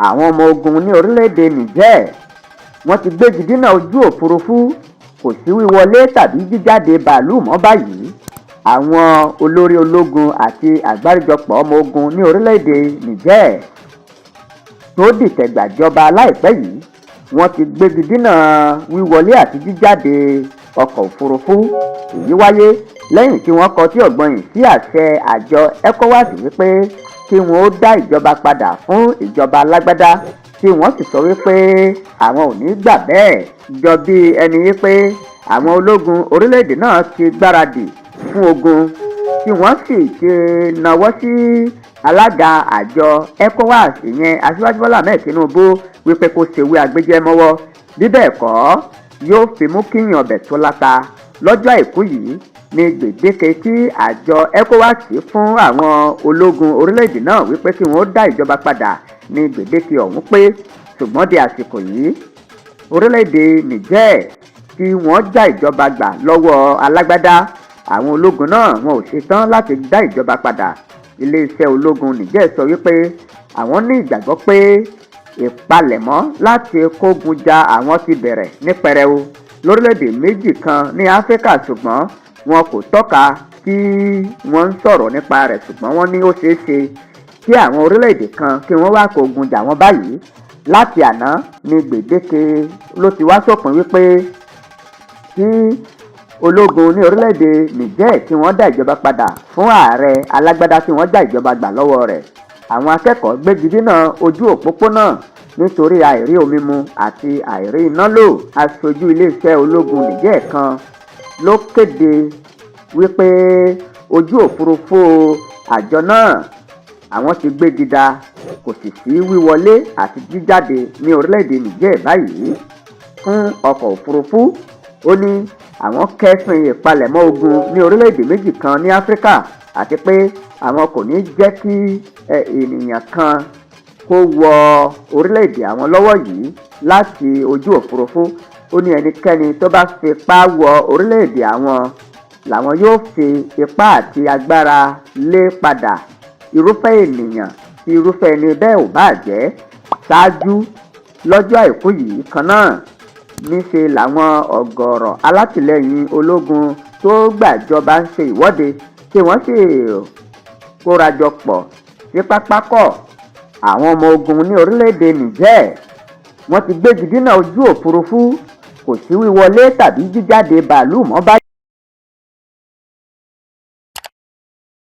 Àwọn ọmọ ogun ní orílẹ̀-èdè Niger wọ́n ti gbégi dínà ojú òfurufú, kò sí wíwọlé tàbí jíjáde bàálù mọ́ báyìí. Àwọn olórí ológun àti àgbáríjọpọ̀ ọmọ ogun ní orílẹ̀-èdè Niger tó dìtẹ̀gbàjọba láìpẹ́ yìí wọ́n ti gbégi dínà wíwọlé àti jíjáde ọkọ̀ òfurufú. Èyí wáyé lẹ́yìn tí wọ́n kọtí ọ̀gbọ̀nyìn sí àṣẹ àjọ ECOWAS wípé kí wọ́n ó dá ìjọba padà fún ìjọba alágbádá, tí wọ́n sì sọ wípé àwọn ò ní gbà bẹ́ẹ̀. Jọ bí ẹni wípé àwọn ológun orílẹ̀-èdè náà ti gbáradì fún ogun, tí wọ́n sì ti nawọ́ sí alága àjọ ECOWAS ìyẹn Aṣíwájú Bọ́lá Ahmed Tinubu wípé kó ṣèwé agbẹ́jẹ́ mọ́wọ́, bí bẹ́ẹ̀ kọ́ yóò fi mú kíyàn ọbẹ̀ tó láta. Lọ́jọ́ àìkú yìí ní gbèdéke tí àjọ ECOWAS fún àwọn ológun orílẹ̀-èdè náà wípé kí wọ́n dá ìjọba padà ní gbèdéke ọ̀hún pé, ṣùgbọ́n di àsìkò yìí orílẹ̀-èdè Niger tí wọ́n já ìjọba gbà lọ́wọ́ alágbádá, àwọn ológun náà wọn ò ṣetán láti dá ìjọba padà. Iléeṣẹ́ ológun Niger sọ wípé àwọn ní ìgbàgbọ́ pé ìpalẹ̀mọ́ láti kógun ja àwọn ti bẹ̀rẹ̀ ní pẹrẹu lórílẹ̀-èdè méjì kan ní Áfíríkà, ṣùgbọ́n wọn kò tọ́ka kí wọ́n ń sọ̀rọ̀ nípa rẹ̀, ṣùgbọ́n wọ́n ní ó ṣeé ṣe kí àwọn orílẹ̀-èdè kan kí wọ́n wá kógun jà wọ́n báyìí. Láti àná ní gbèdéke ló ti wá sópin wípé kí ológun ní orílẹ̀-èdè Niger tí wọ́n dá ìjọba padà fún ààrẹ alágbádá tí wọ́n já ìjọba gbà lọ́wọ́ rẹ̀. Àwọn akẹ́kọ̀ọ́ gbégi dínà ojú òpópónà nítorí àìrí omi mu àti àìrí iná lò. Aṣojú iléeṣẹ́ ológun Niger kan ló kéde wípé ojú òfurufú àjọ náà àwọn ti gbégi dá, kò sì sí wíwọlé àti jíjáde ní orílẹ̀-èdè Niger báyìí fún ọkọ̀ òfurufú. Ó ní àwọn kẹ́fìn ìpalẹ̀mọ́ ogun ní orílẹ̀-èdè méjì kan ní Áfíríkà àti pé àwọn kò ní jẹ́ kí ènìyàn kan kó wọ orílẹ̀-èdè àwọn lọ́wọ́ yìí láti ojú òfurufú. Ó ní ẹnikẹ́ni tó bá fipá wọ orílẹ̀-èdè àwọn làwọn yóò fi ipá àti agbára lé padà irúfẹ́ ènìyàn tí irúfẹ́ ẹni bẹ́ẹ̀ ò bá jẹ́. Ṣáájú lọ́jọ́ àìkú yìí kan náà níṣe làwọn ọ̀gọ̀rọ̀ alátìlẹyìn ológun tó gbàjọba ń ṣe ìwọ́de tí wọ́n sì kórajọpọ̀ sí pápákọ̀ àwọn ọmọ ogun ní orílẹ̀-èdè Niger. Wọ́n ti gbégi dínà ojú òfurufú, kò sí wíwọlé tàbí jíjáde bàálù mọ́ báyìí.